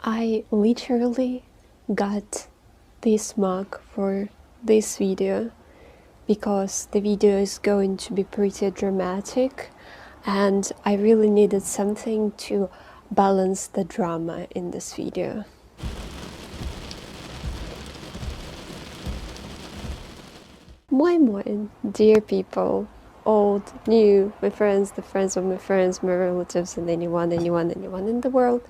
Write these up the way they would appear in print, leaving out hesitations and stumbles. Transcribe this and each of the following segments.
I literally got this mug for this video because the video is going to be pretty dramatic and I really needed something to balance the drama in this video. Moin moin, dear people, old, new, my friends, the friends of my friends, my relatives, and anyone in the world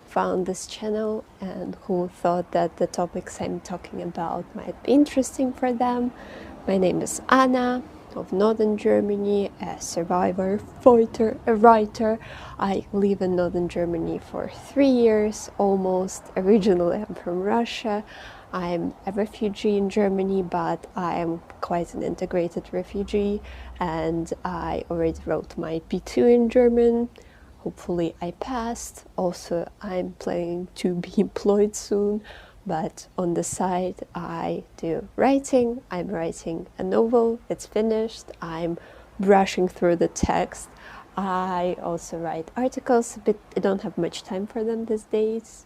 found this channel and who thought that the topics I'm talking about might be interesting for them. My name is Anna of Northern Germany, a survivor, fighter, a writer. I live in Northern Germany for 3 years almost. Originally I'm from Russia. I'm a refugee in Germany, but I am quite an integrated refugee and I already wrote my B2 in German. Hopefully I passed. Also, I'm planning to be employed soon, but on the side I do writing. I'm writing a novel, it's finished. I'm brushing through the text. I also write articles, but I don't have much time for them these days.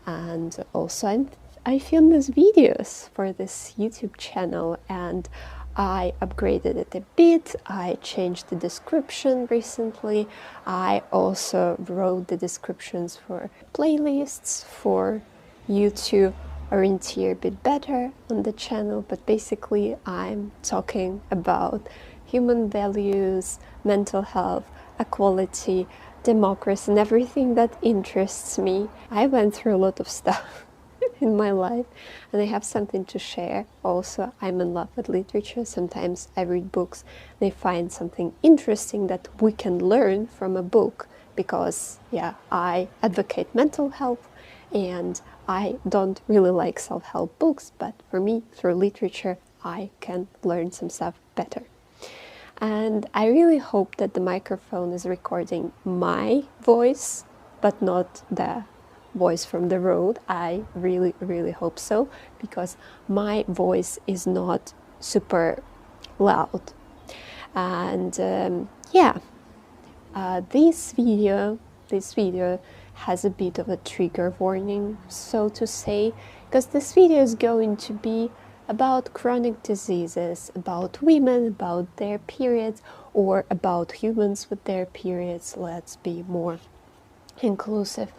And also I film these videos for this YouTube channel and I upgraded it a bit. I changed the description recently. I also wrote the descriptions for playlists for you to orienteer a bit better on the channel, but basically I'm talking about human values, mental health, equality, democracy, and everything that interests me. I went through a lot of stuff in my life and I have something to share. Also, I'm in love with literature. Sometimes I read books and I find something interesting that we can learn from a book because I advocate mental health and I don't really like self-help books, but for me, through literature, I can learn some stuff better. And I really hope that the microphone is recording my voice, but not the voice from the road. I really hope so, because my voice is not super loud. And this video has a bit of a trigger warning, so to say, because this video is going to be about chronic diseases, about women, about their periods, or about humans with their periods. Let's be more inclusive.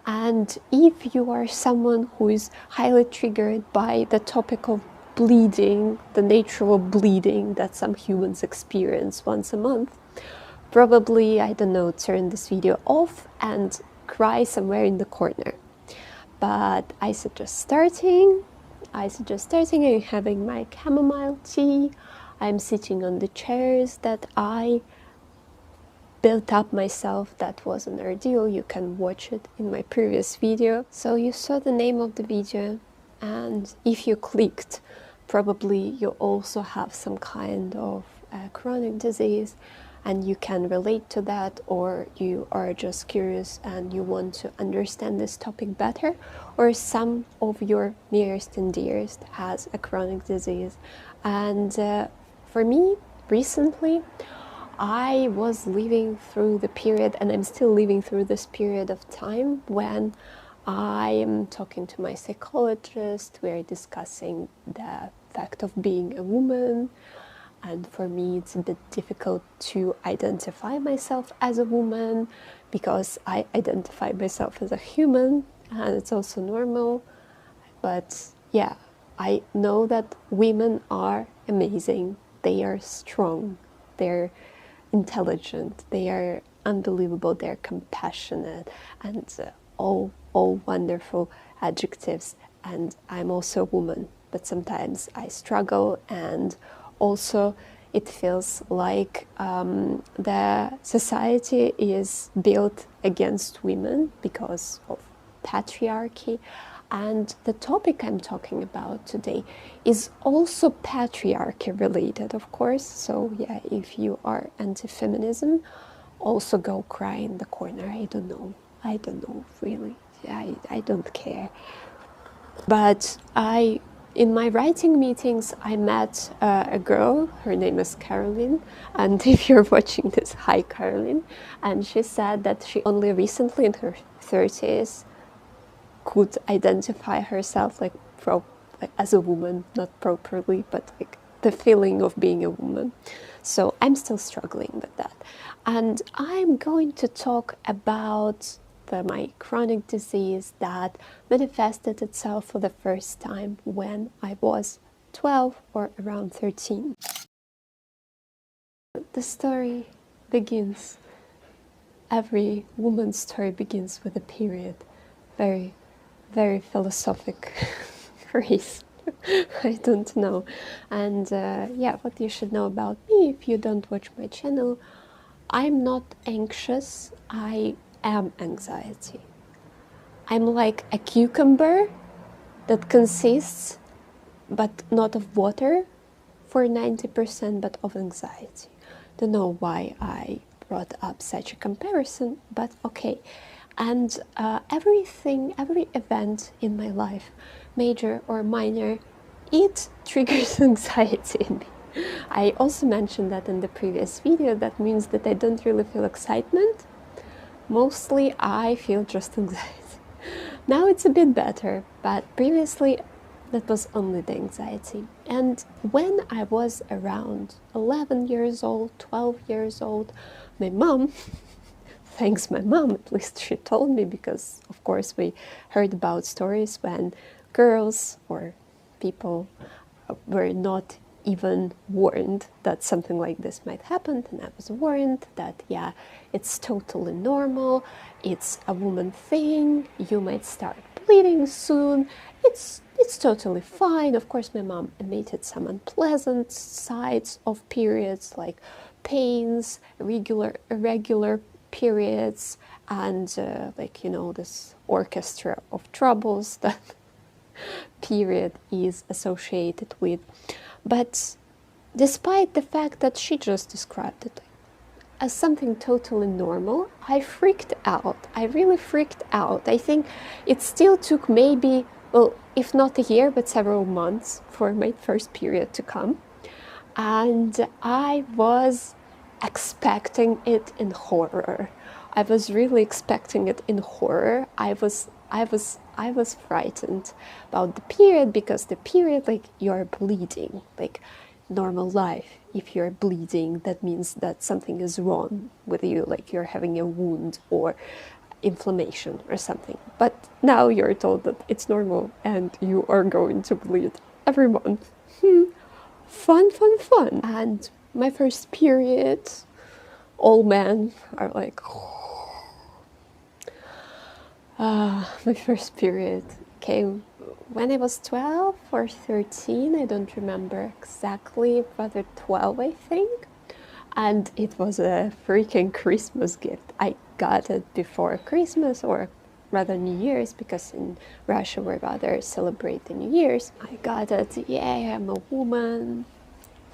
And if you are someone who is highly triggered by the topic of bleeding, the nature of bleeding that some humans experience once a month, probably, I don't know, turn this video off and cry somewhere in the corner. But I suggest starting and having my chamomile tea. I'm sitting on the chairs that I built up myself. That was an ordeal. You can watch it in my previous video. So you saw the name of the video, and if you clicked, probably you also have some kind of chronic disease and you can relate to that, or you are just curious and you want to understand this topic better, or some of your nearest and dearest has a chronic disease. And for me, recently, I was living through the period, and I'm still living through this period of time when I am talking to my psychologist. We are discussing the fact of being a woman, and for me it's a bit difficult to identify myself as a woman because I identify myself as a human, and it's also normal. But yeah, I know that women are amazing, they are strong, they're intelligent, they are unbelievable, they're compassionate, and all wonderful adjectives. And I'm also a woman, but sometimes I struggle, and also it feels like the society is built against women because of patriarchy. And the topic I'm talking about today is also patriarchy related, of course. So yeah, if you are anti-feminism, also go cry in the corner. I don't know really. I don't care. But in my writing meetings, I met a girl. Her name is Caroline, and if you're watching this, hi Caroline. And she said that she only recently, in her 30s, would identify herself like as a woman, not properly, but like the feeling of being a woman. So I'm still struggling with that. And I'm going to talk about my chronic disease that manifested itself for the first time when I was 12 or around 13. The story begins, every woman's story begins with a period. Very, very philosophic phrase. I don't know. And yeah, what you should know about me if you don't watch my channel, I'm not anxious, I am anxiety. I'm like a cucumber that consists, but not of water for 90%, but of anxiety. Don't know why I brought up such a comparison, but okay. And every event in my life, major or minor, it triggers anxiety in me. I also mentioned that in the previous video. That means that I don't really feel excitement. Mostly I feel just anxiety. Now it's a bit better, but previously that was only the anxiety. And when I was around 11 years old, 12 years old, my mom, thanks my mom, at least she told me, because of course we heard about stories when girls or people were not even warned that something like this might happen, and I was warned that yeah, it's totally normal, it's a woman thing, you might start bleeding soon, it's totally fine. Of course my mom admitted some unpleasant sides of periods, like pains, irregular periods, and like, you know, this orchestra of troubles that period is associated with. But despite the fact that she just described it as something totally normal, I freaked out. I really freaked out. I think it still took maybe, well, if not a year, but several months for my first period to come. And I was expecting it in horror. I was really expecting it in horror. I was frightened about the period, because the period, like, you're bleeding, like normal life. If you're bleeding, that means that something is wrong with you, like you're having a wound or inflammation or something. But now you're told that it's normal and you are going to bleed every month. Fun. And my first period, all men are like, my first period came when I was 12 or 13, I don't remember exactly, rather 12 I think. And it was a freaking Christmas gift. I got it before Christmas, or rather New Year's, because in Russia we rather celebrate the New Year's. I got it, yeah, I'm a woman.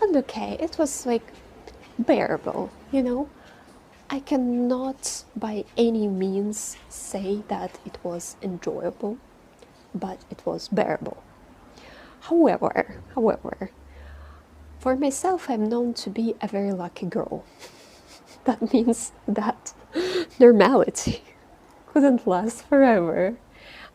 And okay, it was like bearable, you know. I cannot by any means say that it was enjoyable, but it was bearable. However, for myself, I'm known to be a very lucky girl. That means that normality couldn't last forever.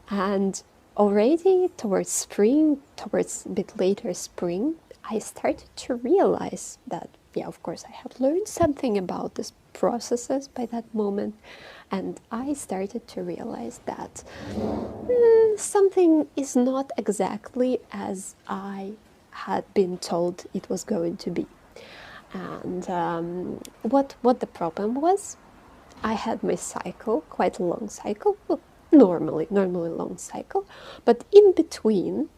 And already towards spring, towards a bit later spring, I started to realize that, yeah, of course, I had learned something about these processes by that moment. And I started to realize that something is not exactly as I had been told it was going to be. And what the problem was, I had my cycle, quite a long cycle, well, normally long cycle, but in between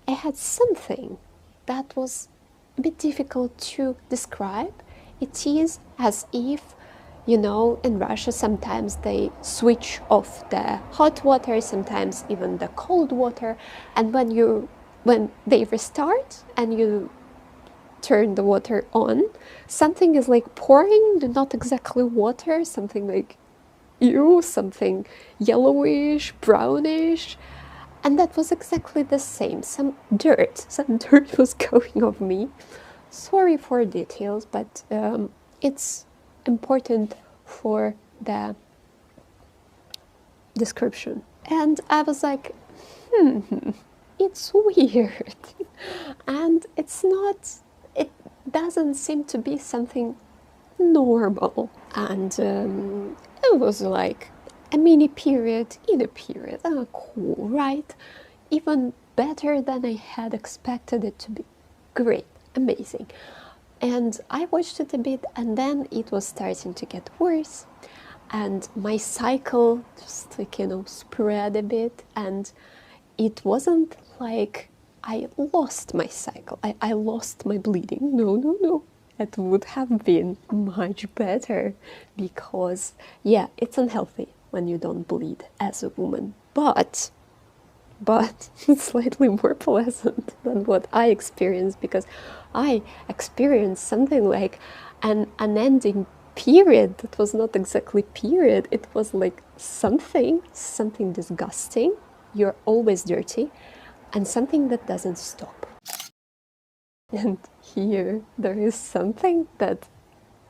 I had something that was a bit difficult to describe. It is as if, you know, in Russia sometimes they switch off the hot water, sometimes even the cold water, and when they restart and you turn the water on, something is like pouring, not exactly water, something like something yellowish, brownish. And that was exactly the same. Some dirt was going off me. Sorry for details, but it's important for the description. And I was like, it's weird. And it's not, it doesn't seem to be something normal. And it was like a mini period in a period. Oh, cool, right? Even better than I had expected it to be. Great, amazing. And I watched it a bit, and then it was starting to get worse. And my cycle just, like, spread a bit. And it wasn't like I lost my cycle. I lost my bleeding. No, no, no. It would have been much better because, yeah, it's unhealthy when you don't bleed as a woman. But it's slightly more pleasant than what I experienced, because I experienced something like an unending period that was not exactly period. It was like something disgusting. You're always dirty, and something that doesn't stop. And here there is something that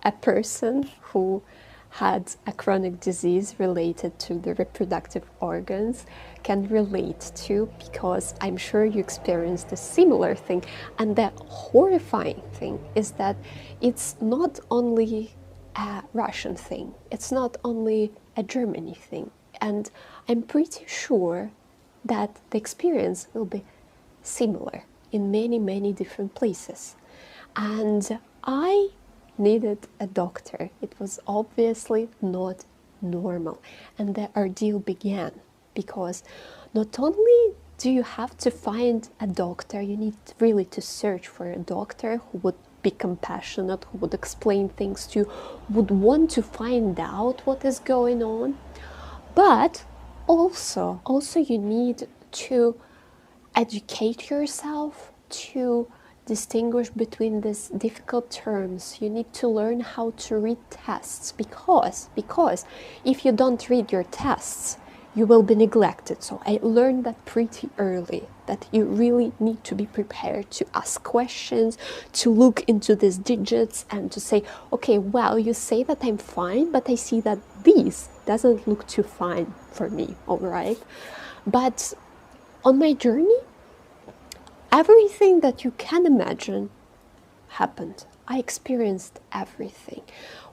a person who had a chronic disease related to the reproductive organs can relate to, because I'm sure you experienced a similar thing. And the horrifying thing is that it's not only a Russian thing, it's not only a Germany thing, and I'm pretty sure that the experience will be similar in many, many different places. And I needed a doctor. It was obviously not normal. And the ordeal began because not only do you have to find a doctor, you need really to search for a doctor who would be compassionate, who would explain things to you, would want to find out what is going on. But also you need to educate yourself to distinguish between these difficult terms. You need to learn how to read tests, because if you don't read your tests, you will be neglected. So I learned that pretty early, that you really need to be prepared to ask questions, to look into these digits and to say, okay, well, you say that I'm fine, but I see that this doesn't look too fine for me, all right? But on my journey, everything that you can imagine happened. I experienced everything.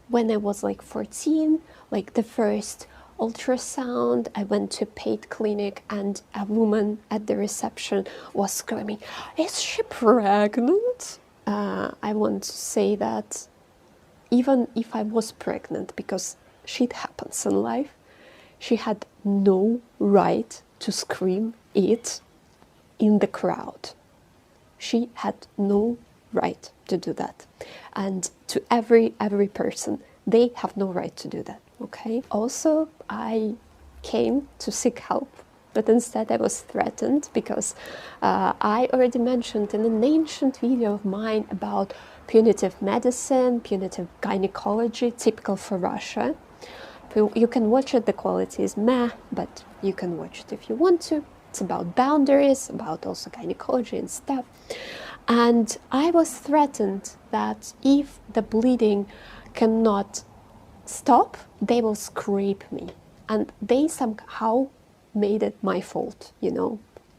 When I was like 14, like the first ultrasound, I went to a paid clinic and a woman at the reception was screaming, "Is she pregnant?" I want to say that even if I was pregnant, because shit happens in life, she had no right to scream it in the crowd. She had no right to do that. And to every person, they have no right to do that, okay? Also, I came to seek help, but instead I was threatened because I already mentioned in an ancient video of mine about punitive medicine, punitive gynecology, typical for Russia. You can watch it, the quality is meh, but you can watch it if you want to. It's about boundaries, about also gynecology and stuff. And I was threatened that if the bleeding cannot stop, they will scrape me. And they somehow made it my fault,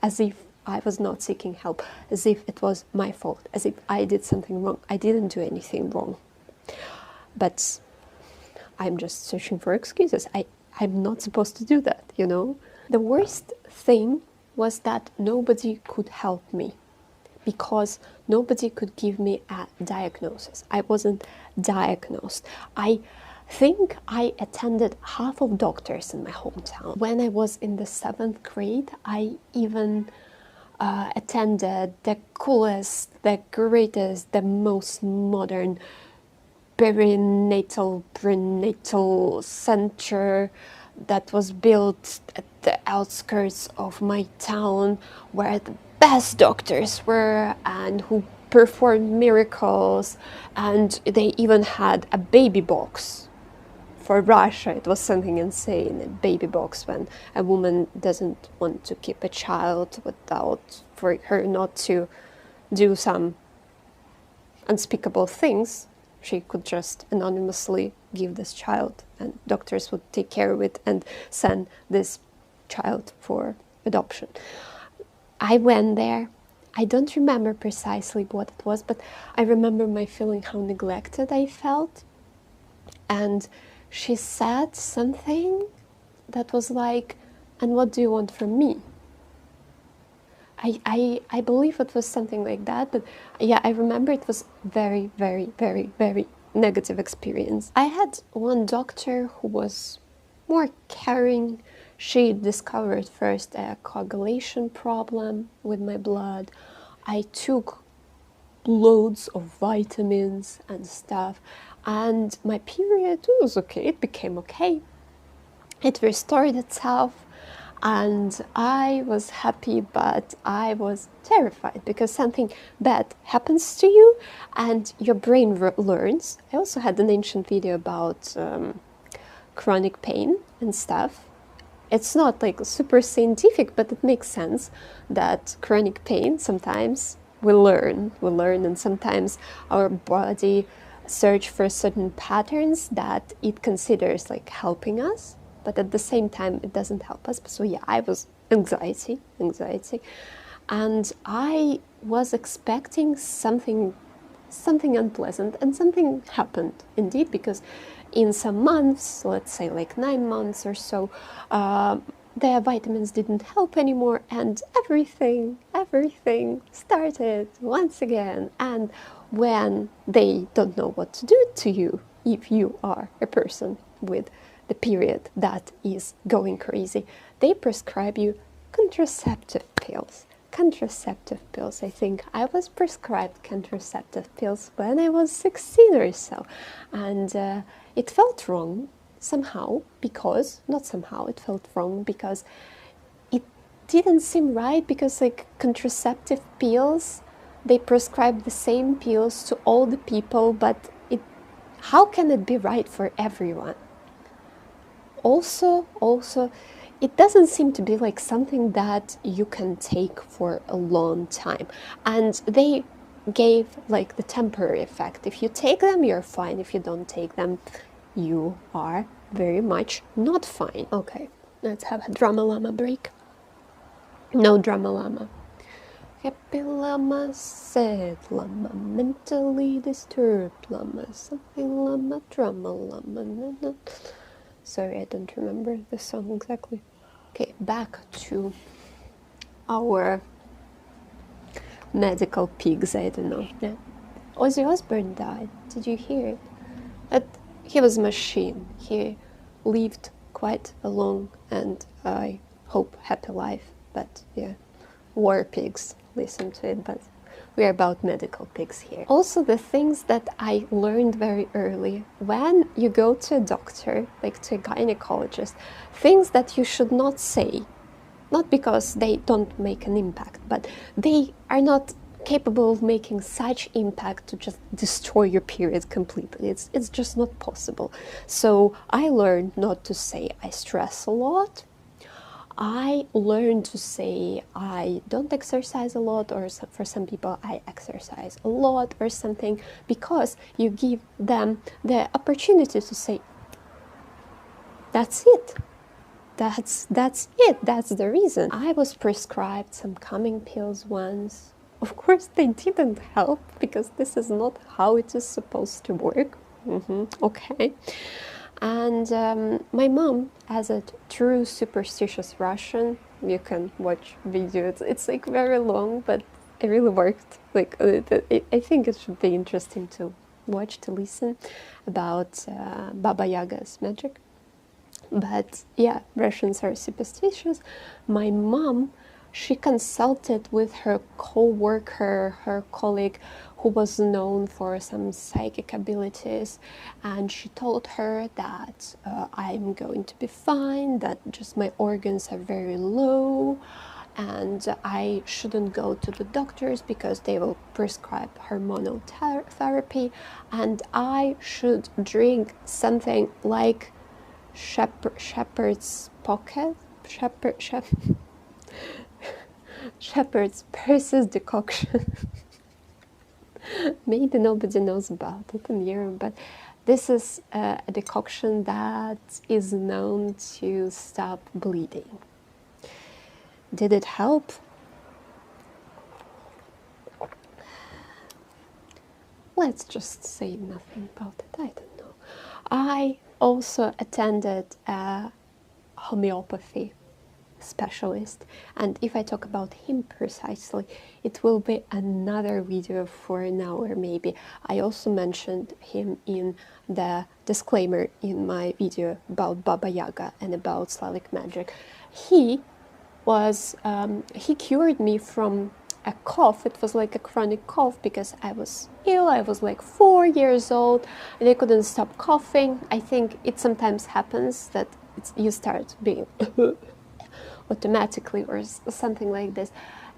as if I was not seeking help, as if it was my fault, as if I did something wrong. I didn't do anything wrong. But I'm just searching for excuses. I'm not supposed to do that, The worst thing was that nobody could help me, because nobody could give me a diagnosis. I wasn't diagnosed. I think I attended half of doctors in my hometown. When I was in the 7th grade, I even attended the coolest, the greatest, the most modern prenatal center that was built at the outskirts of my town, where the best doctors were and who performed miracles, and they even had a baby box. For Russia, it was something insane, a baby box, when a woman doesn't want to keep a child for her not to do some unspeakable things. She could just anonymously give this child, and doctors would take care of it and send this child for adoption. I went there. I don't remember precisely what it was, but I remember my feeling how neglected I felt. And she said something that was like, "And what do you want from me?" I believe it was something like that, but yeah, I remember it was very, very, very, very negative experience. I had one doctor who was more caring. She discovered first a coagulation problem with my blood. I took loads of vitamins and stuff, and my period was okay. It became okay. It restored itself, and I was happy, but I was terrified because something bad happens to you and your brain learns. I also had an ancient video about chronic pain and stuff. It's not like super scientific, but it makes sense that chronic pain sometimes we learn, and sometimes our body search for certain patterns that it considers like helping us, but at the same time it doesn't help us. So yeah, I was anxiety, and I was expecting something unpleasant, and something happened indeed, because in some months, let's say like 9 months or so, the vitamins didn't help anymore, and everything started once again. And when they don't know what to do to you, if you are a person with the period that is going crazy, they prescribe you contraceptive pills. I think I was prescribed contraceptive pills when I was 16 or so, and it felt wrong somehow, because it felt wrong because it didn't seem right, because like contraceptive pills, they prescribe the same pills to all the people, but how can it be right for everyone? Also, it doesn't seem to be like something that you can take for a long time. And they gave like the temporary effect. If you take them, you're fine. If you don't take them, you are very much not fine. Okay, let's have a drama llama break. No drama llama. Happy llama, sad llama, mentally disturbed llama, something llama, drama llama, na. Sorry, I don't remember the song exactly. Okay, back to our medical pigs, I don't know. Yeah. Ozzy Osbourne died. Did you hear it? He was a machine. He lived quite a long and I hope happy life. But yeah, war pigs, listen to it, but we're about medical pigs here. Also, the things that I learned very early, when you go to a doctor, like to a gynecologist, things that you should not say, not because they don't make an impact, but they are not capable of making such impact to just destroy your period completely. It's just not possible. So I learned not to say I stress a lot. I learned to say I don't exercise a lot, or for some people I exercise a lot or something, because you give them the opportunity to say, that's it. That's it. That's the reason. I was prescribed some calming pills once. Of course, they didn't help, because this is not how it is supposed to work. Okay. And my mom, as a true superstitious Russian, you can watch videos. It's like very long, but it really worked. Like I think it should be interesting to watch, to listen about Baba Yaga's magic. But yeah, Russians are superstitious. My mom, she consulted with her co-worker, her colleague, who was known for some psychic abilities, and she told her that I'm going to be fine, that just my organs are very low, and I shouldn't go to the doctors because they will prescribe hormonal therapy, and I should drink something like shepherd's pocket, shepherd's purses decoction. Maybe nobody knows about it in Europe, but this is a decoction that is known to stop bleeding. Did it help? Let's just say nothing about it. I don't know. I also attended a homeopathy specialist, and if I talk about him precisely, it will be another video for an hour maybe. I also mentioned him in the disclaimer in my video about Baba Yaga and about Slavic magic. He cured me from a cough. It was like a chronic cough because I was ill. I was like 4 years old and I couldn't stop coughing. I think it sometimes happens that you start being automatically or something like this,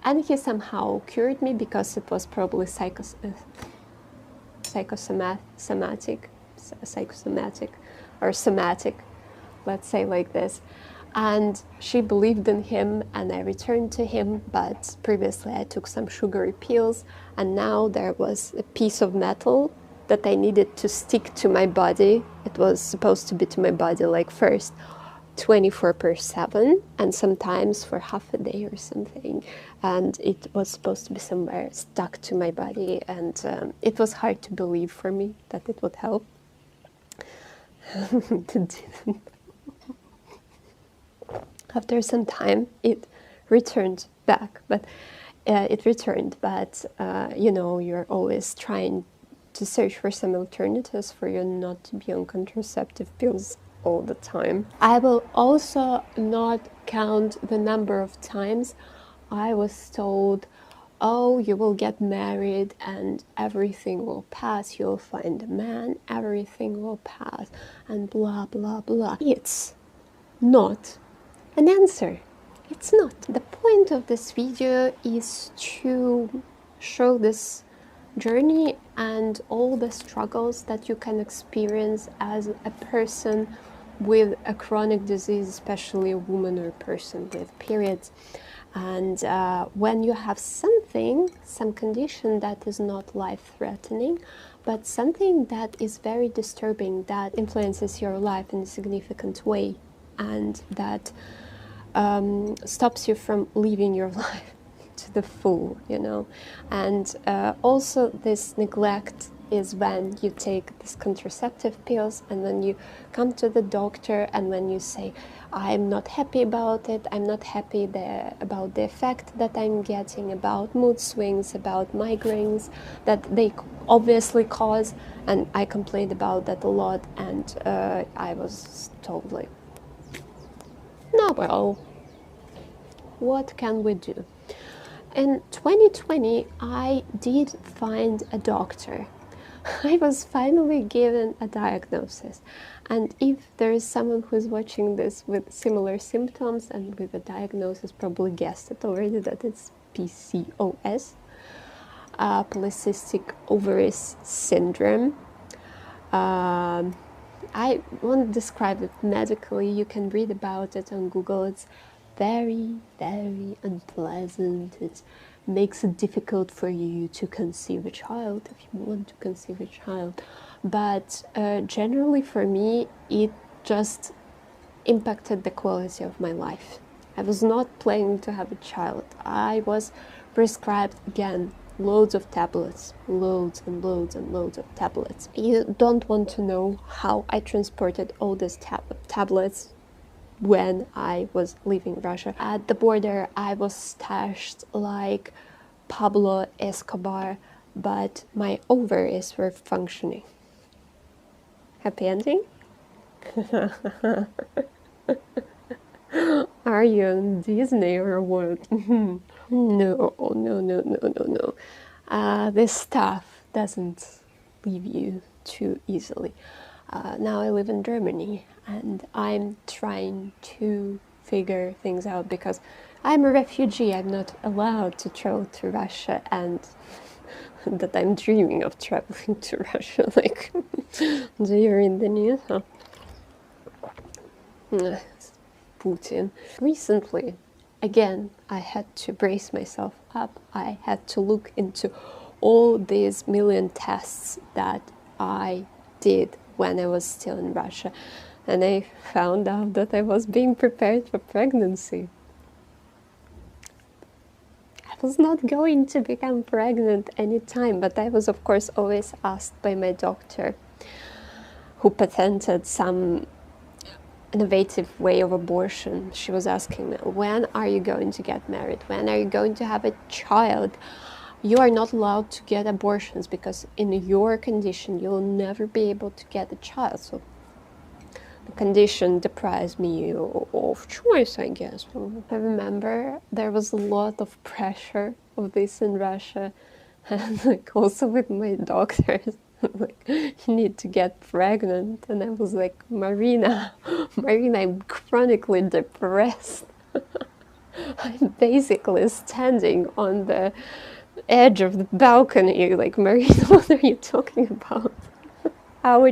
and he somehow cured me because it was probably psychosomatic or somatic, let's say like this. And she believed in him and I returned to him, but previously I took some sugary pills and now there was a piece of metal that I needed to stick to my body. It was supposed to be to my body like first 24/7 and sometimes for half a day or something, and it was supposed to be somewhere stuck to my body, and it was hard to believe for me that it would help. It didn't. After some time it returned back, but you know, you're always trying to search for some alternatives for you not to be on contraceptive pills all the time. I will also not count the number of times I was told, oh, you will get married and everything will pass, you'll find a man, everything will pass, and blah blah blah. It's not an answer. It's not. The point of this video is to show this journey and all the struggles that you can experience as a person with a chronic disease, especially a woman or a person with periods. And when you have some condition that is not life-threatening, but something that is very disturbing, that influences your life in a significant way, and that stops you from living your life to the full, you know. And also this neglect is when you take these contraceptive pills and when you come to the doctor and when you say, I'm not happy about it, I'm not happy about the effect that I'm getting, about mood swings, about migraines that they obviously cause, and I complained about that a lot, and I was told like, no, well, what can we do? In 2020, I did find a doctor. I was finally given a diagnosis. And if there is someone who is watching this with similar symptoms and with a diagnosis, probably guessed it already that it's PCOS, polycystic ovaries syndrome. I won't describe it medically. You can read about it on Google. It's very, very unpleasant. It makes it difficult for you to conceive a child if you want to conceive a child. But generally for me, it just impacted the quality of my life. I was not planning to have a child. I was prescribed, again, loads of tablets, loads and loads and loads of tablets. You don't want to know how I transported all these tablets when I was leaving Russia. At the border, I was stashed like Pablo Escobar, but my ovaries were functioning. Happy ending? Are you on Disney or what? No. This stuff doesn't leave you too easily. Now I live in Germany and I'm trying to figure things out because I'm a refugee. I'm not allowed to travel to Russia, and that I'm dreaming of traveling to Russia, like, do you read the news? Huh? Putin. Recently, again, I had to brace myself up. I had to look into all these million tests that I did when I was still in Russia, and I found out that I was being prepared for pregnancy. was not going to become pregnant anytime, but I was of course always asked by my doctor, who patented some innovative way of abortion. She was asking me, when are you going to get married? When are you going to have a child? You are not allowed to get abortions because in your condition you'll never be able to get a child. So the condition deprives me of choice, I guess. I remember there was a lot of pressure of this in Russia, and like also with my doctors. Like, you need to get pregnant, and I was like, Marina, I'm chronically depressed. I'm basically standing on the edge of the balcony, like, Marina, what are you talking about? How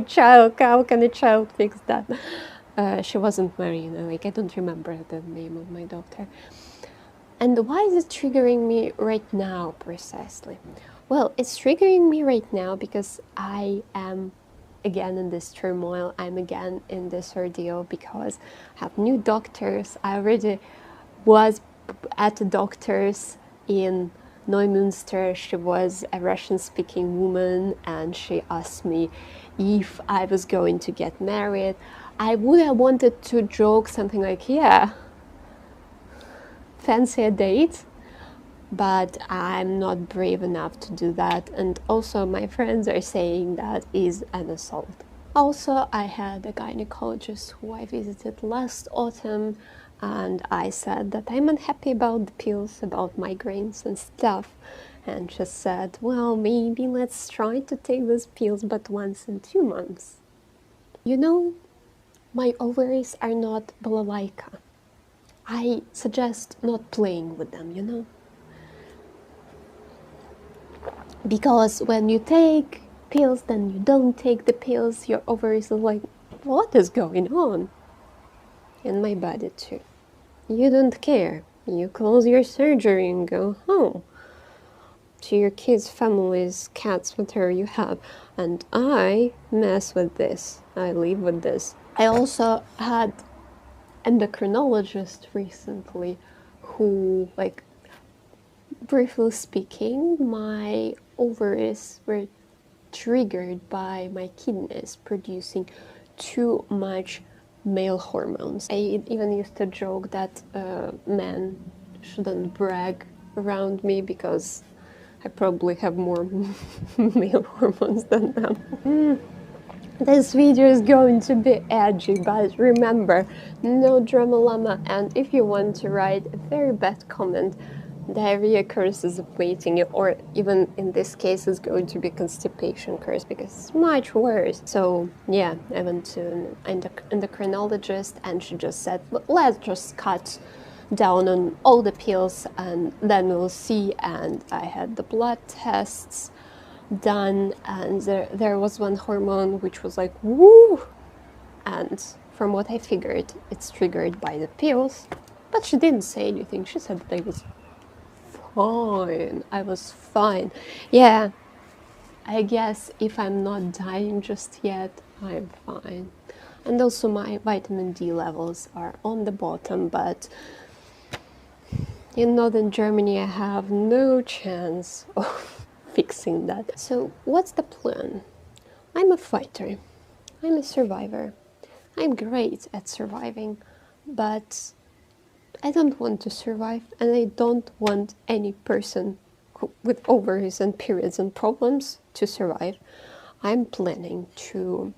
can a child fix that? She wasn't Marina, like, I don't remember the name of my doctor. And why is it triggering me right now, precisely? Well, it's triggering me right now because I am again in this turmoil. I'm again in this ordeal because I have new doctors. I already was at a doctor's in Neumünster. She was a Russian-speaking woman, and she asked me if I was going to get married. I would have wanted to joke something like, yeah, fancy a date, but I'm not brave enough to do that. And also my friends are saying that is an assault. Also, I had a gynecologist who I visited last autumn, and I said that I'm unhappy about the pills, about migraines and stuff. And she said, well, maybe let's try to take these pills but once in 2 months. You know, my ovaries are not balalaika. I suggest not playing with them, you know? Because when you take pills, then you don't take the pills, your ovaries are like, what is going on? In my body too. You don't care. You close your surgery and go home to your kids, families, cats, whatever you have. And I mess with this. I live with this. I also had endocrinologist recently who, like, briefly speaking, my ovaries were triggered by my kidneys producing too much male hormones. I even used to joke that men shouldn't brag around me because I probably have more male hormones than them. This video is going to be edgy, but remember, no drama llama, and if you want to write a very bad comment, diarrhea curse is awaiting you, or even in this case is going to be constipation curse because it's much worse. So yeah, I went to an endocrinologist and she just said, let's just cut down on all the pills and then we'll see. And I had the blood tests done, and there was one hormone which was like, woo! And from what I figured, it's triggered by the pills. But she didn't say anything. She said that I was fine. I was fine. Yeah, I guess if I'm not dying just yet, I'm fine. And also my vitamin D levels are on the bottom, but in northern Germany I have no chance of fixing that. So what's the plan? I'm a fighter. I'm a survivor. I'm great at surviving, but I don't want to survive, and I don't want any person with ovaries and periods and problems to survive. I'm planning to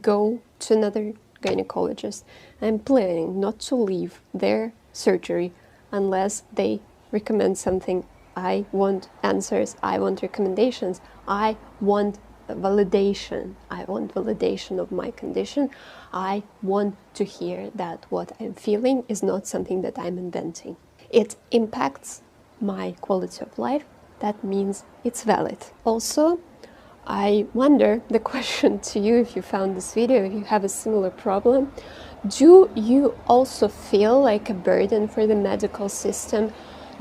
go to another gynecologist. I'm planning not to leave their surgery unless they recommend something. I want answers, I want recommendations, I want validation. I want validation of my condition. I want to hear that what I'm feeling is not something that I'm inventing. It impacts my quality of life. That means it's valid. Also, I wonder the question to you, if you found this video, if you have a similar problem, do you also feel like a burden for the medical system?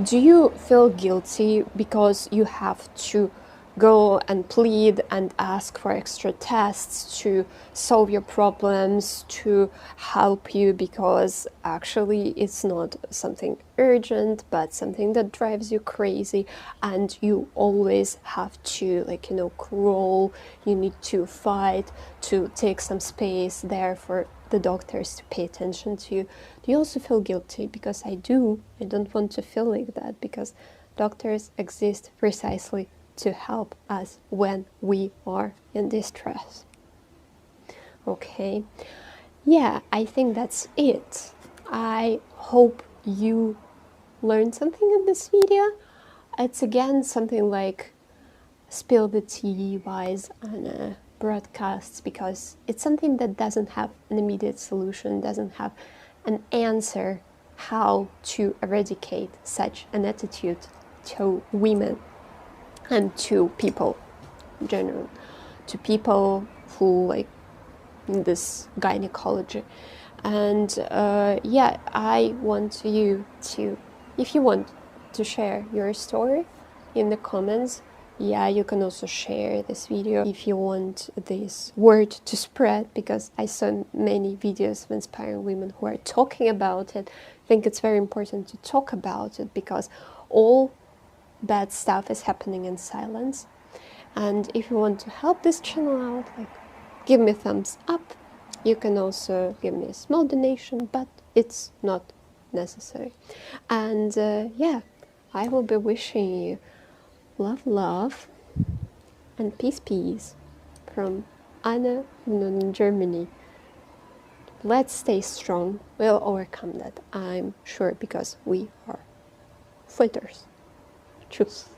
Do you feel guilty because you have to go and plead and ask for extra tests to solve your problems, to help you, because actually it's not something urgent but something that drives you crazy, and you always have to, like, you know, crawl, you need to fight to take some space there for the doctors to pay attention to you. Do you also feel guilty? Because I do. I don't want to feel like that, because doctors exist precisely to help us when we are in distress. Okay, yeah, I think that's it. I hope you learned something in this video. It's again something like spill the tea wise on broadcasts, because it's something that doesn't have an immediate solution, doesn't have an answer how to eradicate such an attitude to women and to people in general, to people who like this gynecology. And yeah, I want you to, if you want to share your story in the comments, yeah, you can also share this video if you want this word to spread, because I saw many videos of inspiring women who are talking about it. I think it's very important to talk about it, because all bad stuff is happening in silence. And if you want to help this channel out, like, give me a thumbs up. You can also give me a small donation, but it's not necessary. And yeah, I will be wishing you love, love, and peace, peace from Anna in Germany. Let's stay strong. We'll overcome that, I'm sure, because we are fighters. Tschüss.